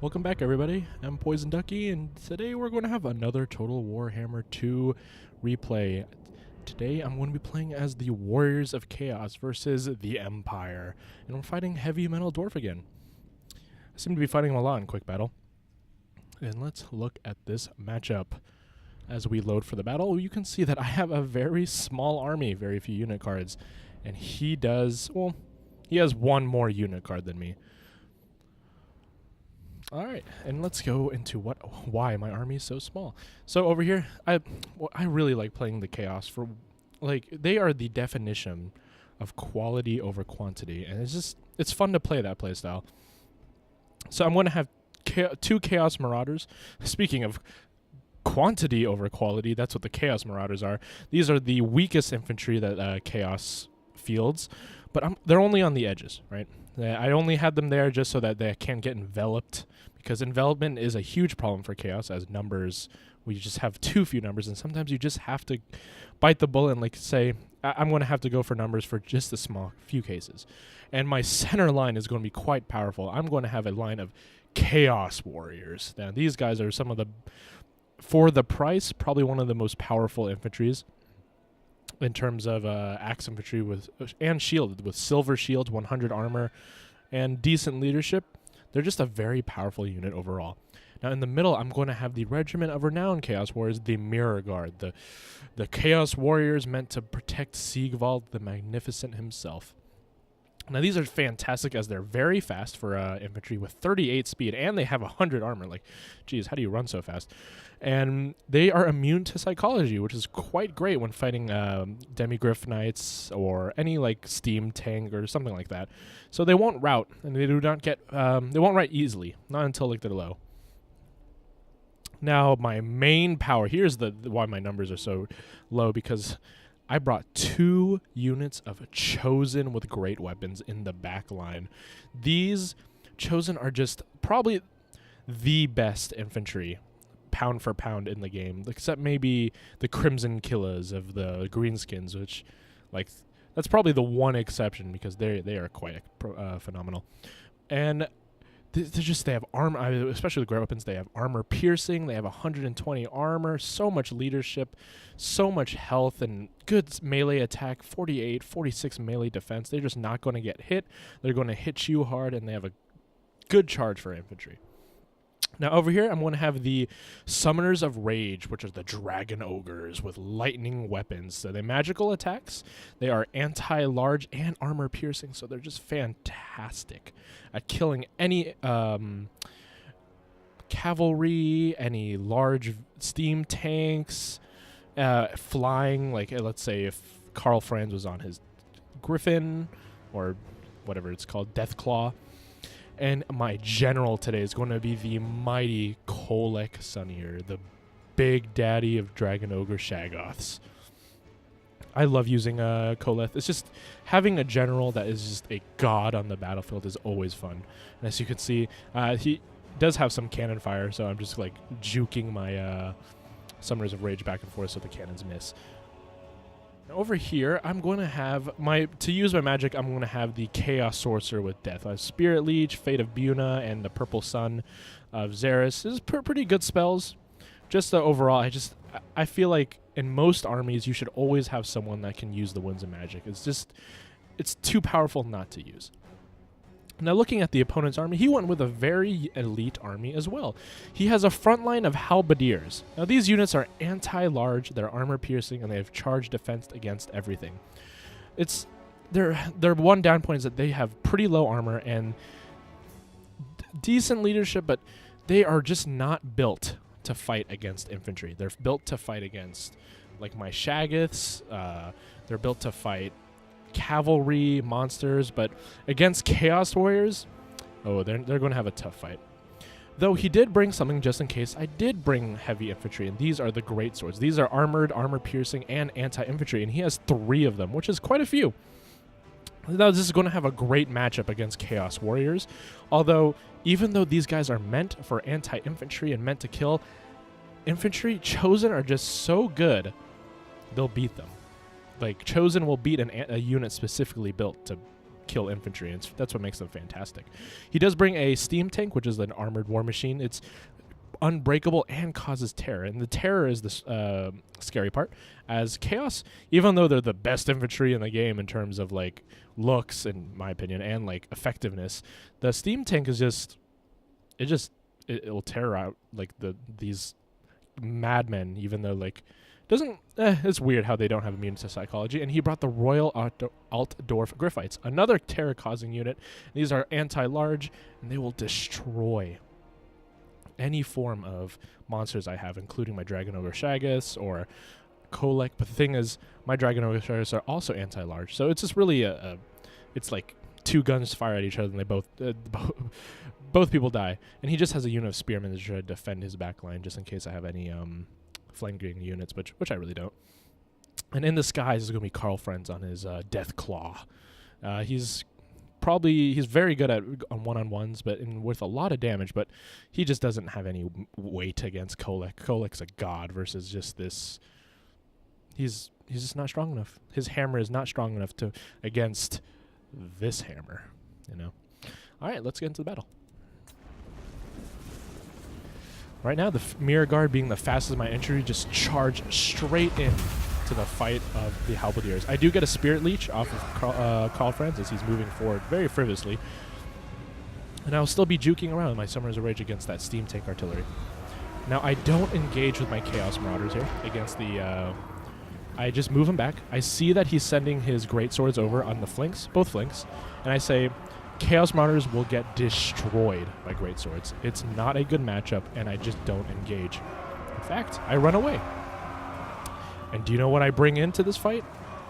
Welcome back, everybody. I'm Poison Ducky, and today we're going to have another Total Warhammer 2 replay. Today I'm going to be playing as the Warriors of Chaos versus the Empire, and we're fighting Heavy Metal Dwarf again. I seem to be fighting him a lot in quick battle. And let's look at this matchup. As we load for the battle, you can see that I have a very small army, very few unit cards, and he does, well, he has one more unit card than me. Alright, and let's go into why my army is so small. So over here, I really like playing the Chaos for, like, they are the definition of quality over quantity, and it's fun to play that playstyle. So I'm going to have two Chaos Marauders. Speaking of quantity over quality, that's what the Chaos Marauders are. These are the weakest infantry that Chaos fields, but they're only on the edges, right? I only had them there just so that they can't get enveloped, because envelopment is a huge problem for Chaos as numbers. We just have too few numbers, and sometimes you just have to bite the bullet and, like, say, I'm going to have to go for numbers for just a small few cases. And my center line is going to be quite powerful. I'm going to have a line of Chaos Warriors. Now, these guys are some of the, for the price, probably one of the most powerful infantries in terms of axe infantry and shield, with silver shield, 100 armor, and decent leadership. They're just a very powerful unit overall. Now in the middle, I'm going to have the Regiment of Renowned Chaos Warriors, the Mirror Guard, the Chaos Warriors meant to protect Siegwald the Magnificent himself. Now these are fantastic as they're very fast for infantry with 38 speed, and they have 100 armor. Like, geez, how do you run so fast? And they are immune to psychology, which is quite great when fighting Demigryph Knights or any, like, steam tank or something like that. So they won't rout, and they do not get they won't rout easily, not until, like, they're low. Now my main power, here's why my numbers are so low, because I brought 2 units of Chosen with great weapons in the back line. These Chosen are just probably the best infantry, pound for pound, in the game, except maybe the Crimson Killers of the Greenskins, which, like, that's probably the one exception, because they are quite phenomenal. And they have armor, especially with great weapons. They have armor piercing. They have 120 armor, so much leadership, so much health, and good melee attack, 48, 46 melee defense. They're just not going to get hit. They're going to hit you hard, and they have a good charge for infantry. Now over here, I'm going to have the Summoners of Rage, which are the Dragon Ogres with lightning weapons. So they're magical attacks. They are anti-large and armor piercing, so they're just fantastic at killing any cavalry, any large steam tanks, flying. Like, let's say if Karl Franz was on his Griffin, or whatever it's called, Deathclaw. And my general today is going to be the mighty Kolek Suneater, the big daddy of Dragon Ogre Shaggoths. I love using Koleth. It's just having a general that is just a god on the battlefield is always fun. And as you can see, he does have some cannon fire, so I'm just, like, juking my Summoners of Rage back and forth so the cannons miss. Over here, I'm going to have to use my magic, I'm going to have the Chaos Sorcerer with Death. I have Spirit Leech, Fate of Buna, and the Purple Sun of Xeris. This is pretty good spells. Just overall, I feel like in most armies, you should always have someone that can use the Winds of Magic. It's too powerful not to use. Now, looking at the opponent's army, he went with a very elite army as well. He has a front line of halberdiers. Now, these units are anti-large, they're armor-piercing, and they have charge defense against everything. Their one down point is that they have pretty low armor and decent leadership, but they are just not built to fight against infantry. They're built to fight against, like, my Shaggoths. They're built to fight cavalry monsters, but against Chaos Warriors, they're going to have a tough fight. Though he did bring something just in case. I did bring heavy infantry, and these are the great swords. These are armored, armor piercing, and anti-infantry, and he has 3 of them, which is quite a few. Now this is going to have a great matchup against Chaos Warriors, although even though these guys are meant for anti-infantry and meant to kill, infantry Chosen are just so good, they'll beat them. Like, Chosen will beat a unit specifically built to kill infantry, and that's what makes them fantastic. He does bring a steam tank, which is an armored war machine. It's unbreakable and causes terror, and the terror is the scary part. As Chaos, even though they're the best infantry in the game in terms of like looks, in my opinion, and like effectiveness, the steam tank is it'll tear out like these madmen, even though like it's weird how they don't have immunity to psychology. And he brought the Royal Altdorf Griffites, another terror-causing unit. These are anti-large, and they will destroy any form of monsters I have, including my Dragon Ogre Shaggus or Kolek. But the thing is, my Dragon Ogre Shaggus are also anti-large, so it's just really it's like two guns fire at each other, and they both people die. And he just has a unit of spearmen to try to defend his back line, just in case I have any flanking units, which I really don't. And in the skies is going to be Karl Franz on his Death Claw. He's very good at on one-on-ones, but with a lot of damage. But he just doesn't have any weight against Kolek. Kolek's a god versus just this. He's just not strong enough. His hammer is not strong enough against this hammer. All right, let's get into the battle. Right now, the Mirror Guard, being the fastest of my entry, just charge straight in to the fight of the Halberdiers. I do get a Spirit Leech off of Karl Franz as he's moving forward very frivolously. And I'll still be juking around my Summoners of Rage against that Steam Tank Artillery. Now, I don't engage with my Chaos Marauders here against the... I just move him back. I see that he's sending his Greatswords over on the flanks, both flanks, and I say, Chaos Marauders will get destroyed by Greatswords. It's not a good matchup, and I just don't engage. In fact, I run away. And do you know what I bring into this fight?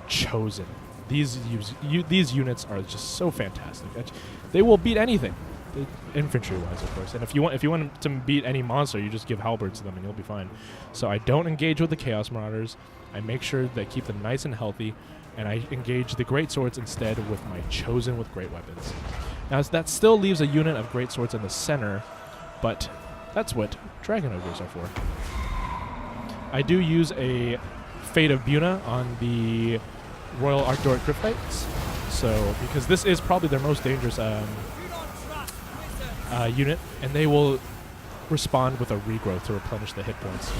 Chosen. These units are just so fantastic. They will beat anything, infantry-wise, of course. And if you want to beat any monster, you just give halberds to them, and you'll be fine. So I don't engage with the Chaos Marauders. I make sure they keep them nice and healthy, and I engage the Greatswords instead with my Chosen with Great Weapons. Now, that still leaves a unit of Greatswords in the center, but that's what Dragon Ogres are for. I do use a Fate of Buna on the Royal Altdorf Griffites, so because this is probably their most dangerous unit, and they will respond with a regrowth to replenish the hit points.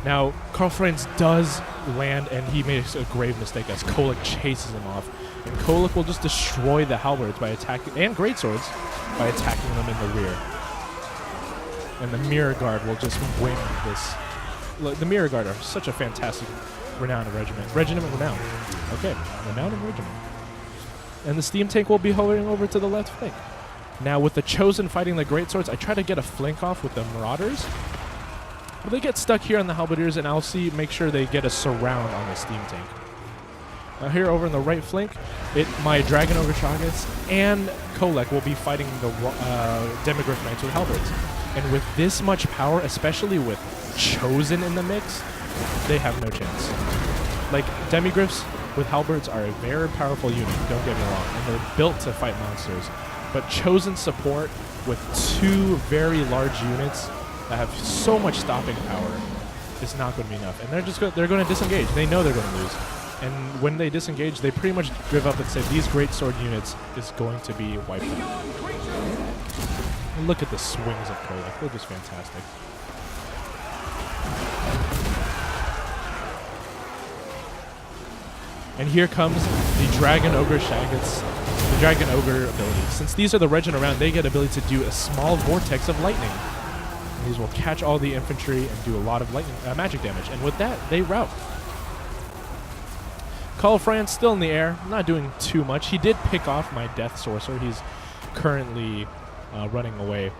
Now, Karl Franz does land, and he makes a grave mistake as Kolek chases him off. And Kolek will just destroy the halberds by attacking, and greatswords, by attacking them in the rear. And the Mirror Guard will just win this. The Mirror Guard are such a fantastic renowned regiment. Regiment renowned. Okay, renowned and regiment. And the Steam Tank will be hovering over to the left flank. Now, with the Chosen fighting the Greatswords, I try to get a flank off with the Marauders. But they get stuck here on the Halberdiers, and I'll make sure they get a surround on the Steam Tank. Now here over in the right flank, my Dragon Ogre Chagas and Kolek will be fighting the Demigryph Knights with halberds. And with this much power, especially with Chosen in the mix, they have no chance. Like, Demigryphs with halberds are a very powerful unit, don't get me wrong, and they're built to fight monsters. But Chosen support with two very large units that have so much stopping power is not going to be enough. And they're going to disengage. They know they're going to lose. And when they disengage, they pretty much give up and say, these great sword units is going to be wiped out. And look at the swings of Kolek. They're just fantastic. And here comes the Dragon Ogre Shaggots, the Dragon Ogre ability. Since these are the regent around, they get ability to do a small vortex of lightning. And these will catch all the infantry and do a lot of lightning magic damage. And with that, they rout. Karl Franz still in the air, not doing too much. He did pick off my Death Sorcerer. He's currently running away.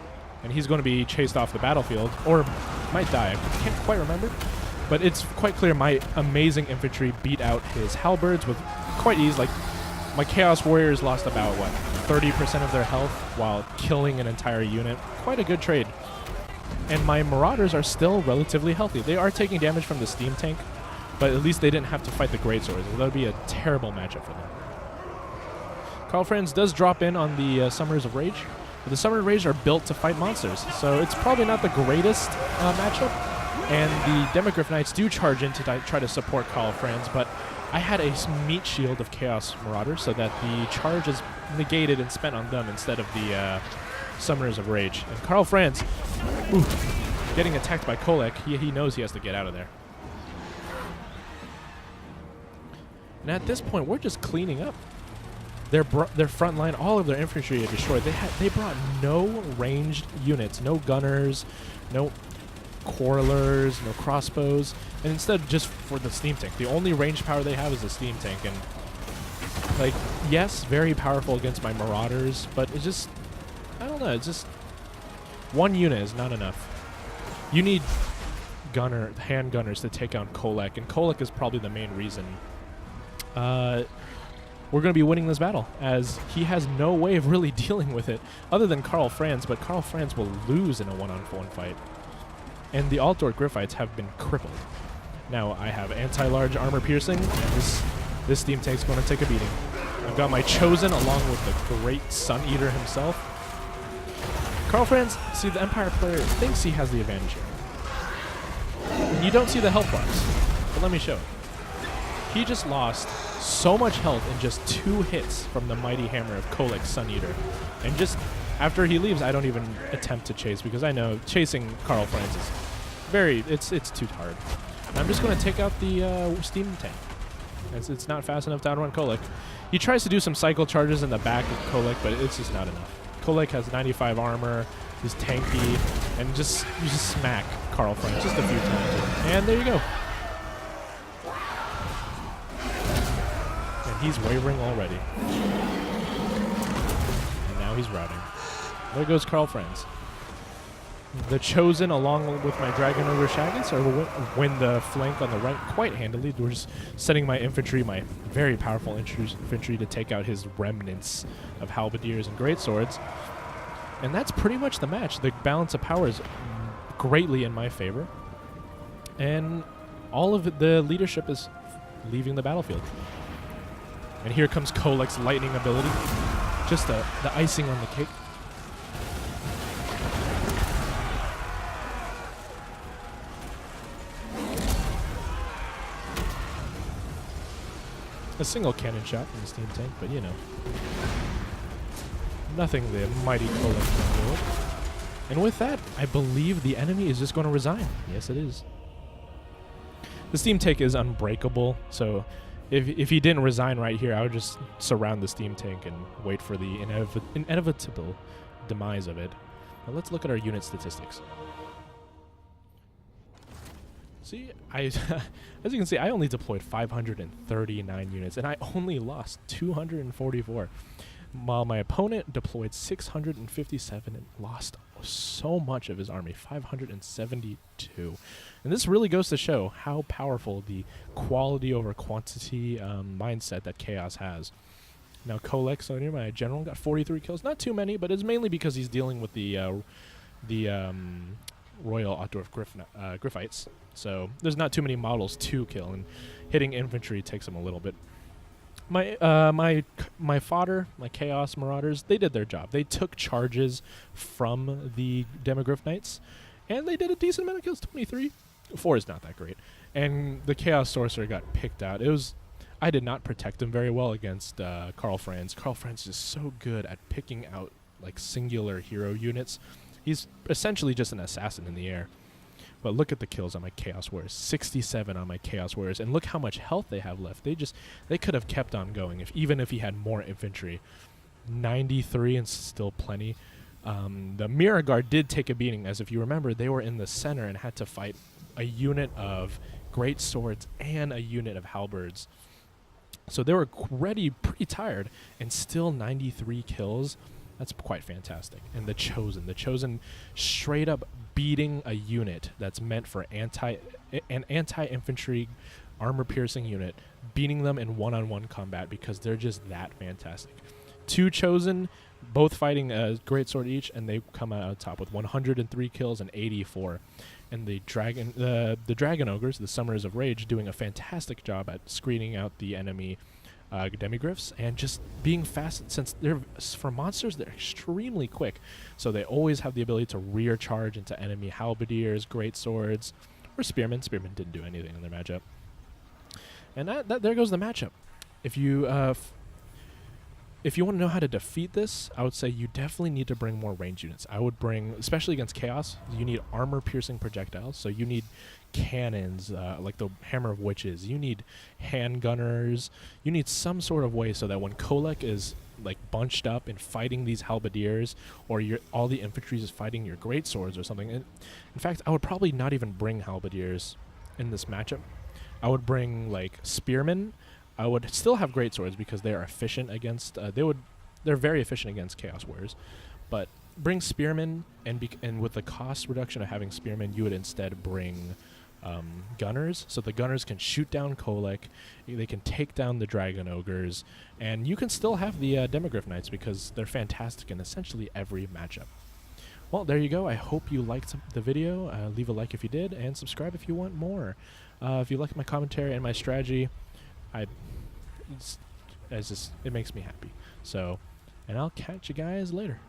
And he's going to be chased off the battlefield, or might die. I can't quite remember. But it's quite clear my amazing infantry beat out his halberds with quite ease. Like, my Chaos Warriors lost about, 30% of their health while killing an entire unit. Quite a good trade. And my Marauders are still relatively healthy. They are taking damage from the Steam Tank, but at least they didn't have to fight the Greatswords. That would be a terrible matchup for them. Karl Franz does drop in on the Summoners of Rage. But the Summoners of Rage are built to fight monsters, so it's probably not the greatest matchup. And the Demogryph Knights do charge in to try to support Karl Franz, but I had a meat shield of Chaos Marauders so that the charge is negated and spent on them instead of the Summoners of Rage. And Karl Franz, getting attacked by Kolek, he knows he has to get out of there. And at this point, we're just cleaning up. Their front line, all of their infantry are destroyed. They brought no ranged units, no gunners, no quarrelers, no crossbows, and instead just for the steam tank. The only ranged power they have is the steam tank, and like, yes, very powerful against my marauders, but it's just, I don't know, it's just one unit is not enough. You need hand gunners to take out Kolek, and Kolek is probably the main reason we're going to be winning this battle, as he has no way of really dealing with it other than Karl Franz, but Karl Franz will lose in a one-on-one fight. And the Altdorf Griffites have been crippled. Now I have anti-large armor piercing, and this steam tank's going to take a beating. I've got my Chosen along with the great Suneater himself. Karl Franz, see, the Empire player thinks he has the advantage here. You don't see the health bars, but let me show it. He just lost so much health in just 2 hits from the mighty hammer of Kolek's Suneater. And just after he leaves, I don't even attempt to chase, because I know chasing Karl Franz is it's too hard. And I'm just going to take out the steam tank, as it's not fast enough to outrun Kolek. He tries to do some cycle charges in the back of Kolek, but it's just not enough. Kolek has 95 armor, he's tanky, and you just smack Karl Franz just a few times. And there you go. He's wavering already. And now he's routing. There goes Karl Franz. The Chosen, along with my Dragon Ogre Shaggins, win the flank on the right quite handily. We're just setting my infantry, my very powerful infantry, to take out his remnants of halberdiers and greatswords. And that's pretty much the match. The balance of power is greatly in my favor. And all of the leadership is leaving the battlefield. And here comes Kolek's lightning ability. Just the icing on the cake. A single cannon shot from the steam tank, but you know. Nothing the mighty Kolek can do. And with that, I believe the enemy is just going to resign. Yes, it is. The steam tank is unbreakable, so if he didn't resign right here, I would just surround the steam tank and wait for the inevitable demise of it. Now let's look at our unit statistics. See, as you can see, I only deployed 539 units, and I only lost 244. While my opponent deployed 657 and lost so much of his army, 572. And this really goes to show how powerful the quality over quantity mindset that Chaos has. Now Kolek, so near my general, got 43 kills. Not too many, but it's mainly because he's dealing with the Royal Altdorf Griffites. So there's not too many models to kill, and hitting infantry takes him a little bit. My fodder, my Chaos Marauders, they did their job. They took charges from the Demogryph Knights, and they did a decent amount of kills, 23. 4 is not that great. And the Chaos Sorcerer got picked out. I did not protect him very well against Karl Franz. Karl Franz is so good at picking out like singular hero units. He's essentially just an assassin in the air. But look at the kills on my Chaos Warriors. 67 on my Chaos Warriors. And look how much health they have left. They could have kept on going even if he had more infantry. 93 and still plenty. The Mirror Guard did take a beating, as if you remember, they were in the center and had to fight a unit of great swords and a unit of halberds. So they were pretty tired, and still 93 kills. That's quite fantastic. And the Chosen straight up beating a unit that's meant for an anti-infantry armor-piercing unit, beating them in one-on-one combat because they're just that fantastic. 2 Chosen, both fighting a greatsword each, and they come out on top with 103 kills and 84. And the Dragon Ogres, the Summoners of Rage, doing a fantastic job at screening out the enemy demigryphs and just being fast. Since for monsters, they're extremely quick, so they always have the ability to rear charge into enemy halberdiers, greatswords, Or Spearman. Spearman didn't do anything in their matchup. And there goes the matchup. If you if you want to know how to defeat this, I would say you definitely need to bring more range units. I would bring, especially against Chaos, you need armor-piercing projectiles. So you need cannons, like the Hammer of Witches. You need handgunners. You need some sort of way so that when Kolek is like bunched up and fighting these halberdiers, or all the infantry is fighting your great swords or something. And in fact, I would probably not even bring halberdiers in this matchup. I would bring like spearmen. I would still have great swords because they are efficient against. They're very efficient against Chaos Warriors, but bring spearmen, and with the cost reduction of having spearmen, you would instead bring gunners. So the gunners can shoot down Kolek, they can take down the Dragon Ogres, and you can still have the Demogryph Knights because they're fantastic in essentially every matchup. Well, there you go. I hope you liked the video. Leave a like if you did, and subscribe if you want more. If you like my commentary and my strategy, it makes me happy. So, and I'll catch you guys later.